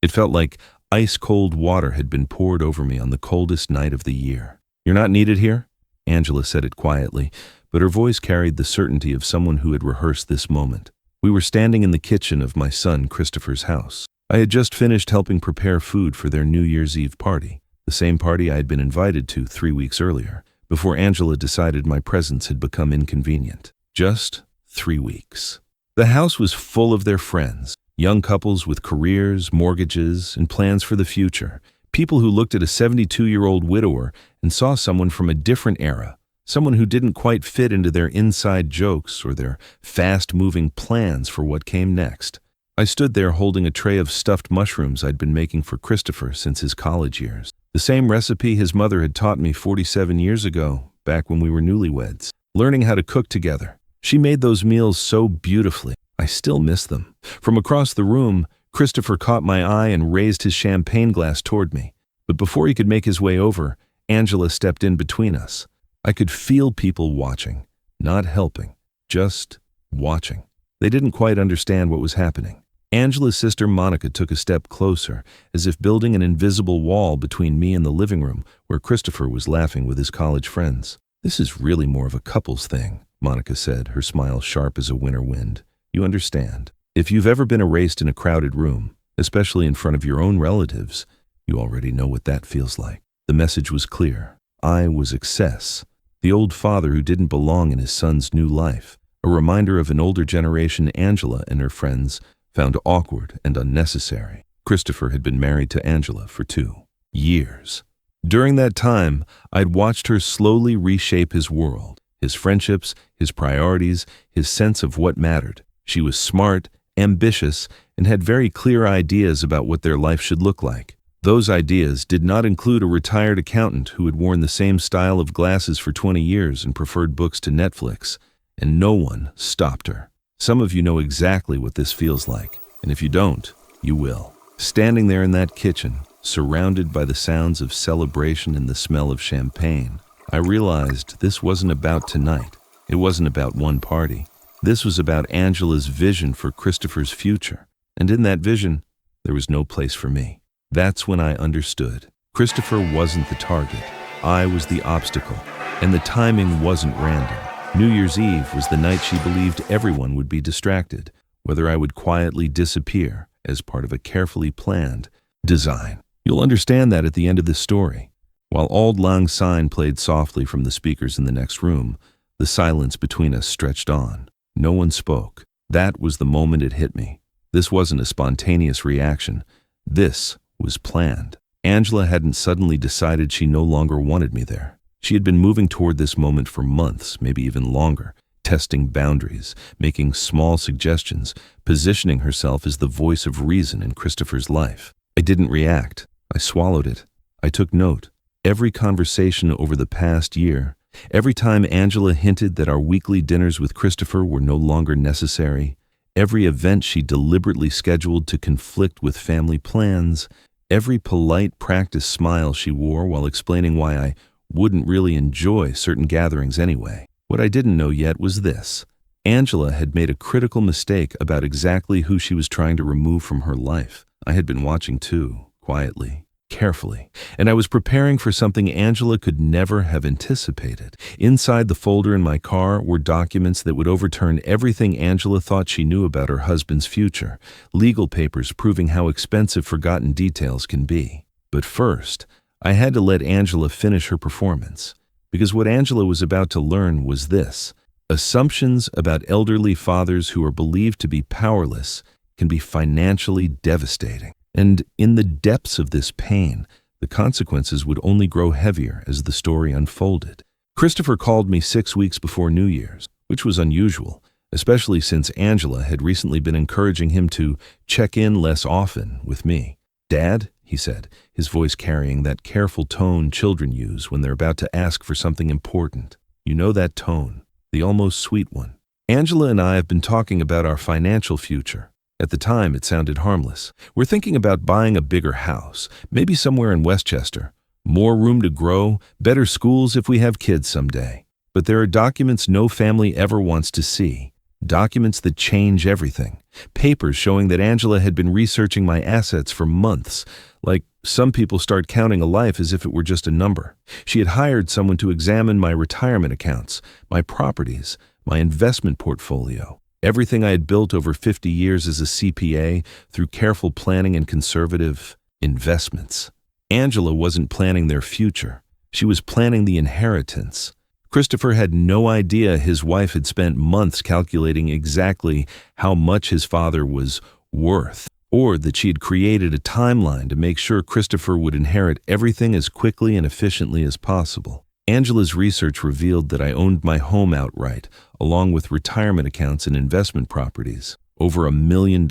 It felt like ice-cold water had been poured over me on the coldest night of the year. "You're not needed here?" Angela said it quietly, but her voice carried the certainty of someone who had rehearsed this moment. We were standing in the kitchen of my son Christopher's house. I had just finished helping prepare food for their New Year's Eve party, the same party I had been invited to 3 weeks earlier, before Angela decided my presence had become inconvenient. Just 3 weeks. The house was full of their friends, young couples with careers, mortgages, and plans for the future, people who looked at a 72-year-old widower and saw someone from a different era, someone who didn't quite fit into their inside jokes or their fast-moving plans for what came next. I stood there holding a tray of stuffed mushrooms I'd been making for Christopher since his college years. The same recipe his mother had taught me 47 years ago, back when we were newlyweds, learning how to cook together. She made those meals so beautifully. I still miss them. From across the room, Christopher caught my eye and raised his champagne glass toward me. But before he could make his way over, Angela stepped in between us. I could feel people watching, not helping, just watching. They didn't quite understand what was happening. Angela's sister Monica took a step closer, as if building an invisible wall between me and the living room where Christopher was laughing with his college friends. "This is really more of a couples thing," Monica said, her smile sharp as a winter wind. "You understand. If you've ever been erased in a crowded room, especially in front of your own relatives, you already know what that feels like." The message was clear. I was excess, the old father who didn't belong in his son's new life, a reminder of an older generation Angela and her friends found awkward and unnecessary. Christopher had been married to Angela for 2 years. During that time, I'd watched her slowly reshape his world, his friendships, his priorities, his sense of what mattered. She was smart, ambitious, and had very clear ideas about what their life should look like. Those ideas did not include a retired accountant who had worn the same style of glasses for 20 years and preferred books to Netflix, and no one stopped her. Some of you know exactly what this feels like, and if you don't, you will. Standing there in that kitchen, surrounded by the sounds of celebration and the smell of champagne, I realized this wasn't about tonight. It wasn't about one party. This was about Angela's vision for Christopher's future, and in that vision, there was no place for me. That's when I understood. Christopher wasn't the target. I was the obstacle, and the timing wasn't random. New Year's Eve was the night she believed everyone would be distracted, whether I would quietly disappear as part of a carefully planned design. You'll understand that at the end of this story. While Auld Lang Syne played softly from the speakers in the next room, the silence between us stretched on. No one spoke. That was the moment it hit me. This wasn't a spontaneous reaction. This was planned. Angela hadn't suddenly decided she no longer wanted me there. She had been moving toward this moment for months, maybe even longer, testing boundaries, making small suggestions, positioning herself as the voice of reason in Christopher's life. I didn't react. I swallowed it. I took note. Every conversation over the past year, every time Angela hinted that our weekly dinners with Christopher were no longer necessary, every event she deliberately scheduled to conflict with family plans, every polite practice smile she wore while explaining why I wouldn't really enjoy certain gatherings anyway. What I didn't know yet was this. Angela had made a critical mistake about exactly who she was trying to remove from her life. I had been watching too, quietly, carefully, and I was preparing for something Angela could never have anticipated. Inside the folder in my car were documents that would overturn everything Angela thought she knew about her husband's future, legal papers proving how expensive forgotten details can be. But first, I had to let Angela finish her performance, because what Angela was about to learn was this. Assumptions about elderly fathers who are believed to be powerless can be financially devastating. And in the depths of this pain, the consequences would only grow heavier as the story unfolded. Christopher called me 6 weeks before New Year's, which was unusual, especially since Angela had recently been encouraging him to check in less often with me. "Dad," he said, his voice carrying that careful tone children use when they're about to ask for something important. "You know that tone, the almost sweet one. Angela and I have been talking about our financial future. At the time, it sounded harmless. We're thinking about buying a bigger house, maybe somewhere in Westchester. More room to grow, better schools if we have kids someday. But there are documents no family ever wants to see. Documents that change everything. Papers showing that Angela had been researching my assets for months, like some people start counting a life as if it were just a number. She had hired someone to examine my retirement accounts, my properties, my investment portfolio, everything I had built over 50 years as a CPA through careful planning and conservative investments. Angela wasn't planning their future. She was planning the inheritance. Christopher had no idea his wife had spent months calculating exactly how much his father was worth, or that she had created a timeline to make sure Christopher would inherit everything as quickly and efficiently as possible. Angela's research revealed that I owned my home outright, along with retirement accounts and investment properties, over $1 million,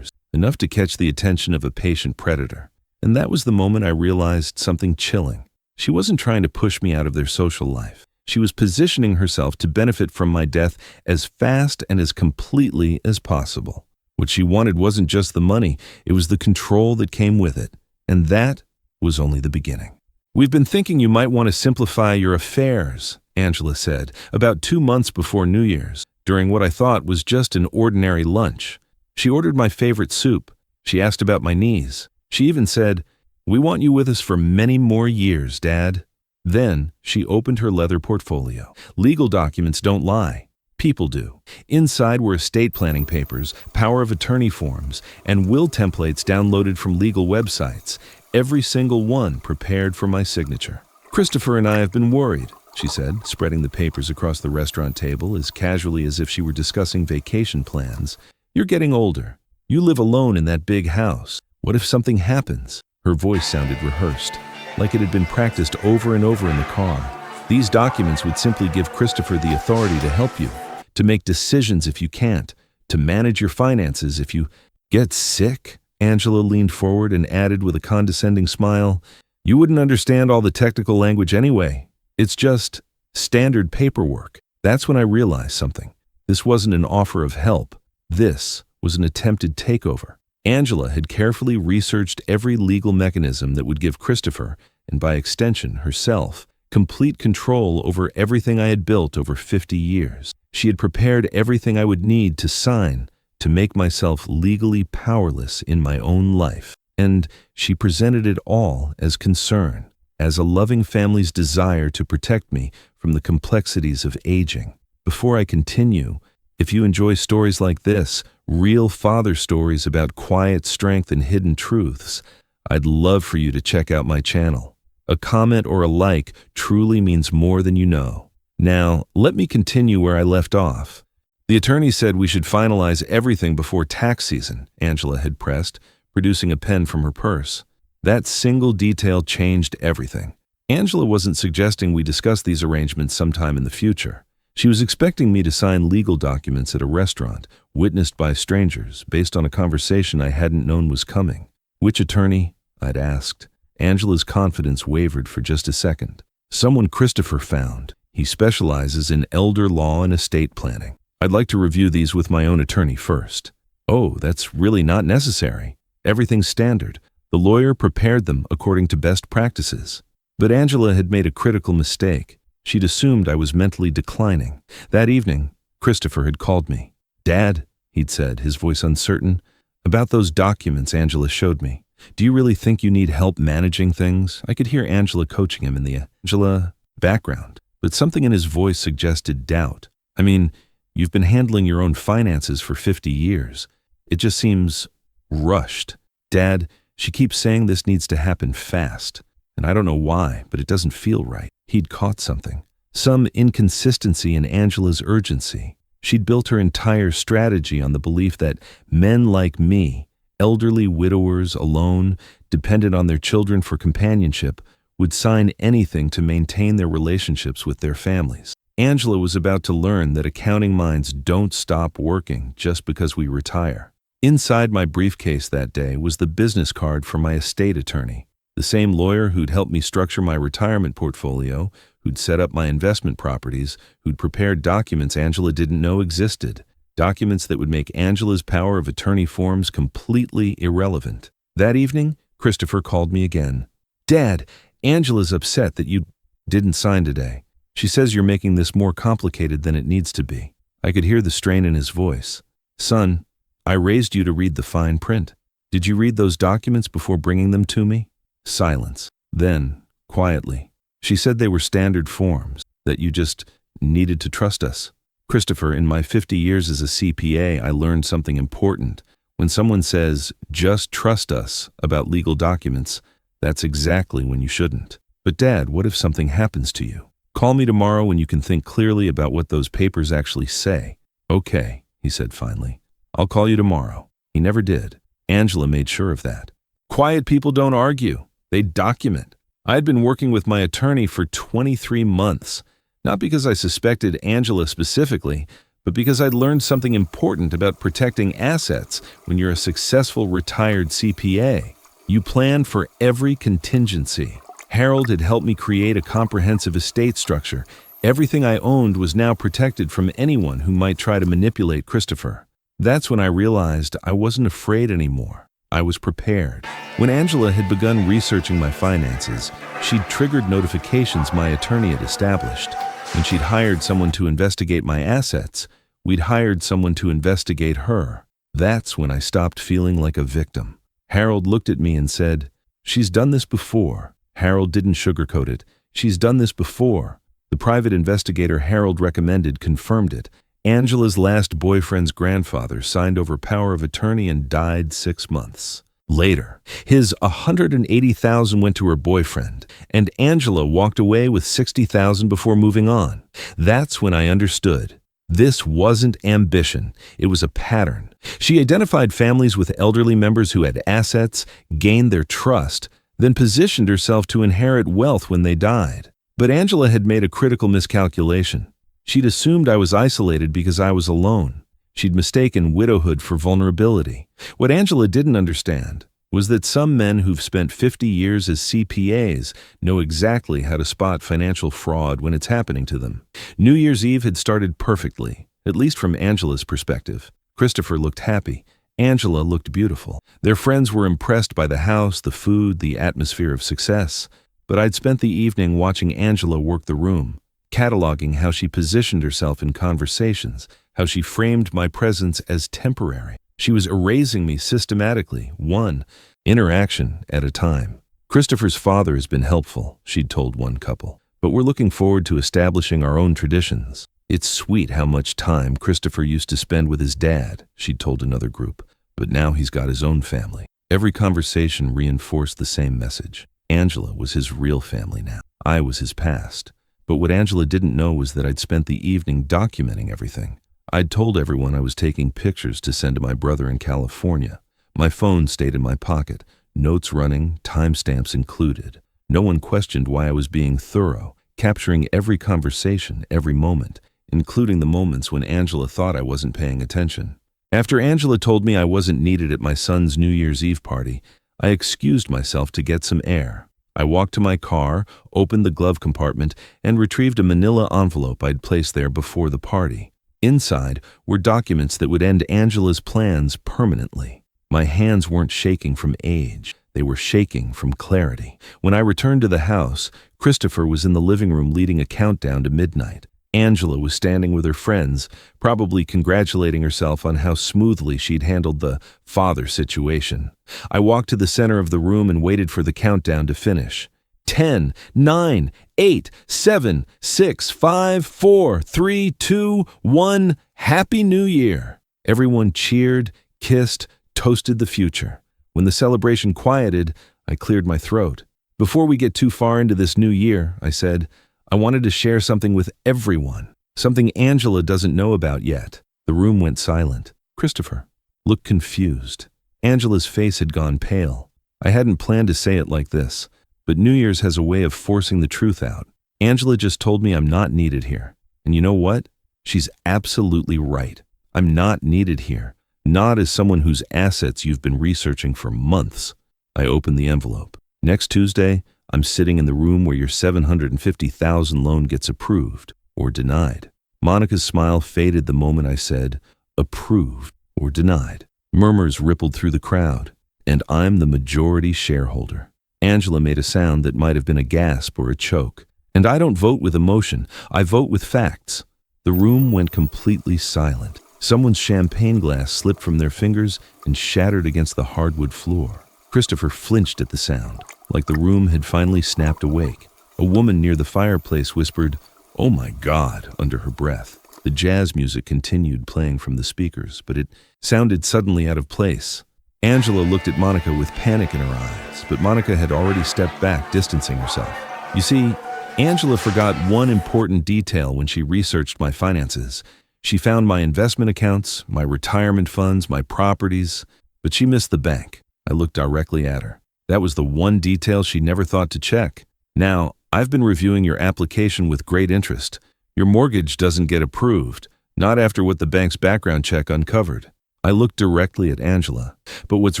enough to catch the attention of a patient predator. And that was the moment I realized something chilling. She wasn't trying to push me out of their social life. She was positioning herself to benefit from my death as fast and as completely as possible. What she wanted wasn't just the money, it was the control that came with it. And that was only the beginning. "We've been thinking you might want to simplify your affairs," Angela said, about 2 months before New Year's, during what I thought was just an ordinary lunch. She ordered my favorite soup. She asked about my knees. She even said, "We want you with us for many more years, Dad." Then she opened her leather portfolio. Legal documents don't lie. People do. Inside were estate planning papers, power of attorney forms, and will templates downloaded from legal websites, every single one prepared for my signature. "Christopher and I have been worried," she said, spreading the papers across the restaurant table as casually as if she were discussing vacation plans. "You're getting older. You live alone in that big house. What if something happens?" Her voice sounded rehearsed, like it had been practiced over and over in the car. "These documents would simply give Christopher the authority to help you, to make decisions if you can't, to manage your finances if you get sick." Angela leaned forward and added with a condescending smile, "You wouldn't understand all the technical language anyway. It's just standard paperwork." That's when I realized something. This wasn't an offer of help. This was an attempted takeover. Angela had carefully researched every legal mechanism that would give Christopher, and by extension herself, complete control over everything I had built over 50 years. She had prepared everything I would need to sign to make myself legally powerless in my own life. And she presented it all as concern, as a loving family's desire to protect me from the complexities of aging. Before I continue, if you enjoy stories like this, real father stories about quiet strength and hidden truths, I'd love for you to check out my channel. A comment or a like truly means more than you know. Now, let me continue where I left off. "The attorney said we should finalize everything before tax season," Angela had pressed, producing a pen from her purse. That single detail changed everything. Angela wasn't suggesting we discuss these arrangements sometime in the future. She was expecting me to sign legal documents at a restaurant, witnessed by strangers, based on a conversation I hadn't known was coming. "Which attorney?" I'd asked. Angela's confidence wavered for just a second. "Someone Christopher found. He specializes in elder law and estate planning. I'd like to review these with my own attorney first." "Oh, that's really not necessary. Everything's standard. The lawyer prepared them according to best practices." But Angela had made a critical mistake. She'd assumed I was mentally declining. That evening, Christopher had called me. "Dad," he'd said, his voice uncertain, "about those documents Angela showed me. Do you really think you need help managing things?" I could hear Angela coaching him in the Angela background, but something in his voice suggested doubt. "I mean, you've been handling your own finances for 50 years. It just seems rushed. Dad, she keeps saying this needs to happen fast. And I don't know why, but it doesn't feel right." He'd caught something. Some inconsistency in Angela's urgency. She'd built her entire strategy on the belief that men like me, elderly widowers alone, dependent on their children for companionship, would sign anything to maintain their relationships with their families. Angela was about to learn that accounting minds don't stop working just because we retire. Inside my briefcase that day was the business card for my estate attorney. The same lawyer who'd helped me structure my retirement portfolio, who'd set up my investment properties, who'd prepared documents Angela didn't know existed. Documents that would make Angela's power of attorney forms completely irrelevant. That evening, Christopher called me again. "Dad, Angela's upset that you didn't sign today. She says you're making this more complicated than it needs to be." I could hear the strain in his voice. Son, I raised you to read the fine print. Did you read those documents before bringing them to me? Silence. Then, quietly, she said they were standard forms, that you just needed to trust us. Christopher, in my 50 years as a CPA, I learned something important. When someone says, just trust us about legal documents, that's exactly when you shouldn't. But Dad, what if something happens to you? Call me tomorrow when you can think clearly about what those papers actually say. Okay, he said finally. I'll call you tomorrow. He never did. Angela made sure of that. Quiet people don't argue. They document. I had been working with my attorney for 23 months, not because I suspected Angela specifically, but because I'd learned something important about protecting assets when you're a successful retired CPA. You plan for every contingency. Harold had helped me create a comprehensive estate structure. Everything I owned was now protected from anyone who might try to manipulate Christopher. That's when I realized I wasn't afraid anymore. I was prepared. When Angela had begun researching my finances, she'd triggered notifications my attorney had established. When she'd hired someone to investigate my assets, we'd hired someone to investigate her. That's when I stopped feeling like a victim. Harold looked at me and said, "She's done this before." Harold didn't sugarcoat it. "She's done this before." The private investigator Harold recommended confirmed it. Angela's last boyfriend's grandfather signed over power of attorney and died 6 months later. His $180,000 went to her boyfriend, and Angela walked away with $60,000 before moving on. That's when I understood. This wasn't ambition. It was a pattern. She identified families with elderly members who had assets, gained their trust, then positioned herself to inherit wealth when they died. But Angela had made a critical miscalculation. She'd assumed I was isolated because I was alone. She'd mistaken widowhood for vulnerability. What Angela didn't understand was that some men who've spent 50 years as CPAs know exactly how to spot financial fraud when it's happening to them. New Year's Eve had started perfectly, at least from Angela's perspective. Christopher looked happy. Angela looked beautiful. Their friends were impressed by the house, the food, the atmosphere of success. But I'd spent the evening watching Angela work the room, cataloging how she positioned herself in conversations, how she framed my presence as temporary. She was erasing me systematically, one interaction at a time. Christopher's father has been helpful, she'd told one couple, but we're looking forward to establishing our own traditions. It's sweet how much time Christopher used to spend with his dad, she'd told another group, but now he's got his own family. Every conversation reinforced the same message. Angela was his real family now. I was his past. But what Angela didn't know was that I'd spent the evening documenting everything. I'd told everyone I was taking pictures to send to my brother in California. My phone stayed in my pocket, notes running, timestamps included. No one questioned why I was being thorough, capturing every conversation, every moment, including the moments when Angela thought I wasn't paying attention. After Angela told me I wasn't needed at my son's New Year's Eve party, I excused myself to get some air. I walked to my car, opened the glove compartment, and retrieved a manila envelope I'd placed there before the party. Inside were documents that would end Angela's plans permanently. My hands weren't shaking from age. They were shaking from clarity. When I returned to the house, Christopher was in the living room leading a countdown to midnight. Angela was standing with her friends, probably congratulating herself on how smoothly she'd handled the father situation. I walked to the center of the room and waited for the countdown to finish. 10, 9, 8, 7, 6, 5, 4, 3, 2, 1. Happy New Year! Everyone cheered, kissed, toasted the future. When the celebration quieted, I cleared my throat. Before we get too far into this new year, I said, I wanted to share something with everyone, something Angela doesn't know about yet. The room went silent. Christopher looked confused. Angela's face had gone pale. I hadn't planned to say it like this, but New Year's has a way of forcing the truth out. Angela just told me I'm not needed here. And you know what? She's absolutely right. I'm not needed here, not as someone whose assets you've been researching for months. I opened the envelope. Next Tuesday, I'm sitting in the room where your $750,000 loan gets approved or denied. Monica's smile faded the moment I said, approved or denied. Murmurs rippled through the crowd, and I'm the majority shareholder. Angela made a sound that might have been a gasp or a choke. And I don't vote with emotion, I vote with facts. The room went completely silent. Someone's champagne glass slipped from their fingers and shattered against the hardwood floor. Christopher flinched at the sound, like the room had finally snapped awake. A woman near the fireplace whispered, "Oh my God," under her breath. The jazz music continued playing from the speakers, but it sounded suddenly out of place. Angela looked at Monica with panic in her eyes, but Monica had already stepped back, distancing herself. You see, Angela forgot one important detail when she researched my finances. She found my investment accounts, my retirement funds, my properties, but she missed the bank. I looked directly at her. That was the one detail she never thought to check. Now, I've been reviewing your application with great interest. Your mortgage doesn't get approved, not after what the bank's background check uncovered. I looked directly at Angela, but what's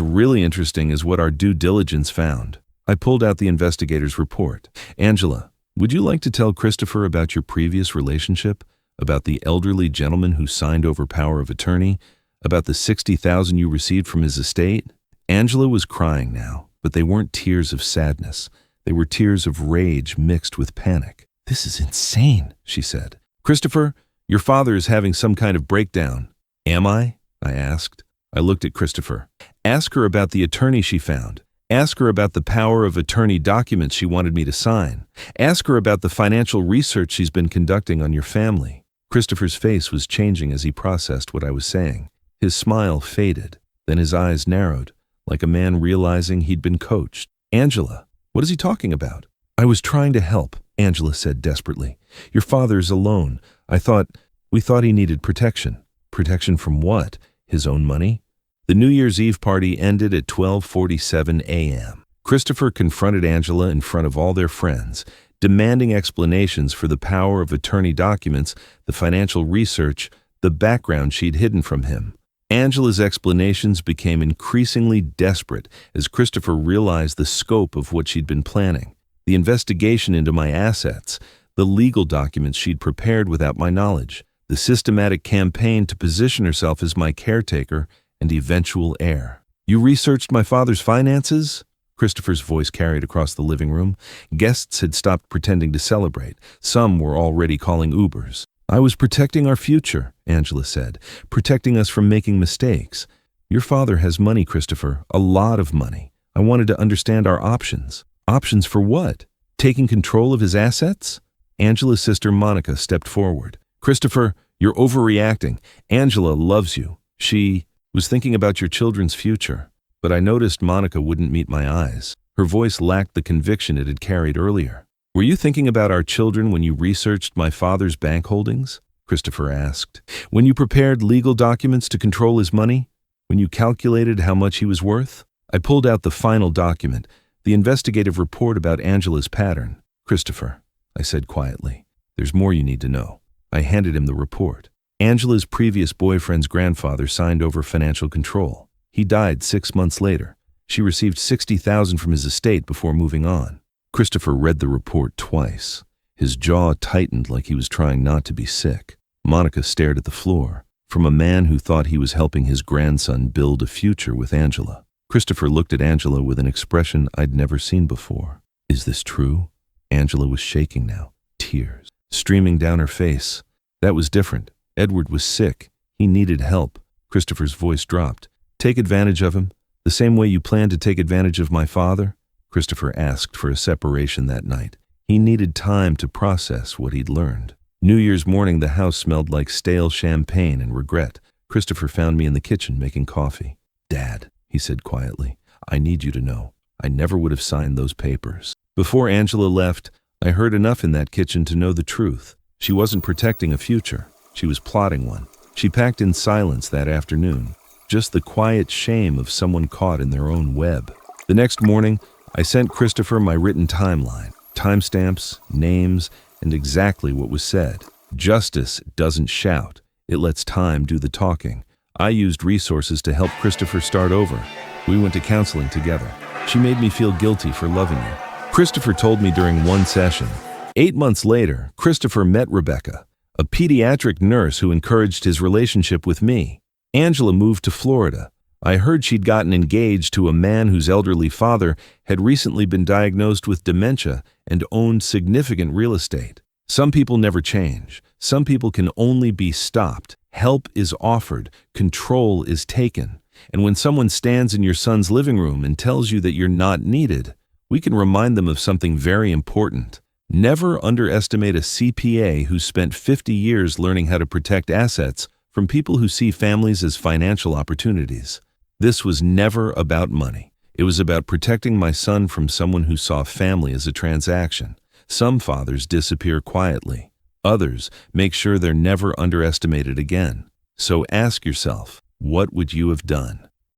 really interesting is what our due diligence found. I pulled out the investigator's report. Angela, would you like to tell Christopher about your previous relationship? About the elderly gentleman who signed over power of attorney? About the $60,000 you received from his estate? Angela was crying now, but they weren't tears of sadness. They were tears of rage mixed with panic. "This is insane," she said. "Christopher, your father is having some kind of breakdown." "Am I?" I asked. I looked at Christopher. "Ask her about the attorney she found. Ask her about the power of attorney documents she wanted me to sign. Ask her about the financial research she's been conducting on your family." Christopher's face was changing as he processed what I was saying. His smile faded, then his eyes narrowed, like a man realizing he'd been coached. "Angela, what is he talking about?" "I was trying to help," Angela said desperately. "Your father's alone. We thought he needed protection." Protection from what? His own money? The New Year's Eve party ended at 12:47 a.m. Christopher confronted Angela in front of all their friends, demanding explanations for the power of attorney documents, the financial research, the background she'd hidden from him. Angela's explanations became increasingly desperate as Christopher realized the scope of what she'd been planning. The investigation into my assets, the legal documents she'd prepared without my knowledge, the systematic campaign to position herself as my caretaker and eventual heir. "You researched my father's finances?" Christopher's voice carried across the living room. Guests had stopped pretending to celebrate. Some were already calling Ubers. "I was protecting our future," Angela said, "protecting us from making mistakes. Your father has money, Christopher, a lot of money. I wanted to understand our options." "Options for what? Taking control of his assets?" Angela's sister Monica stepped forward. "Christopher, you're overreacting. Angela loves you. She was thinking about your children's future." But I noticed Monica wouldn't meet my eyes. Her voice lacked the conviction it had carried earlier. "Were you thinking about our children when you researched my father's bank holdings?" Christopher asked. "When you prepared legal documents to control his money? When you calculated how much he was worth?" I pulled out the final document, the investigative report about Angela's pattern. "Christopher," I said quietly, "there's more you need to know." I handed him the report. Angela's previous boyfriend's grandfather signed over financial control. He died 6 months later. She received $60,000 from his estate before moving on. Christopher read the report twice. His jaw tightened like he was trying not to be sick. Monica stared at the floor, from a man who thought he was helping his grandson build a future with Angela. Christopher looked at Angela with an expression I'd never seen before. "Is this true?" Angela was shaking now, tears streaming down her face. "That was different. Edward was sick. He needed help." Christopher's voice dropped. "Take advantage of him, the same way you planned to take advantage of my father?" Christopher asked for a separation that night. He needed time to process what he'd learned. New Year's morning, the house smelled like stale champagne and regret. Christopher found me in the kitchen making coffee. "Dad," he said quietly, "I need you to know, I never would have signed those papers." Before Angela left, I heard enough in that kitchen to know the truth. She wasn't protecting a future. She was plotting one. She packed in silence that afternoon, just the quiet shame of someone caught in their own web. The next morning, I sent Christopher my written timeline, timestamps, names, and exactly what was said. Justice doesn't shout. It lets time do the talking. I used resources to help Christopher start over. We went to counseling together. She made me feel guilty for loving you. Christopher told me during one session. 8 months later, Christopher met Rebecca, a pediatric nurse who encouraged his relationship with me. Angela moved to Florida. I heard she'd gotten engaged to a man whose elderly father had recently been diagnosed with dementia and owned significant real estate. Some people never change. Some people can only be stopped. Help is offered. Control is taken. And when someone stands in your son's living room and tells you that you're not needed, we can remind them of something very important. Never underestimate a CPA who spent 50 years learning how to protect assets from people who see families as financial opportunities. This was never about money. It was about protecting my son from someone who saw family as a transaction. Some fathers disappear quietly. Others make sure they're never underestimated again. So ask yourself, what would you have done?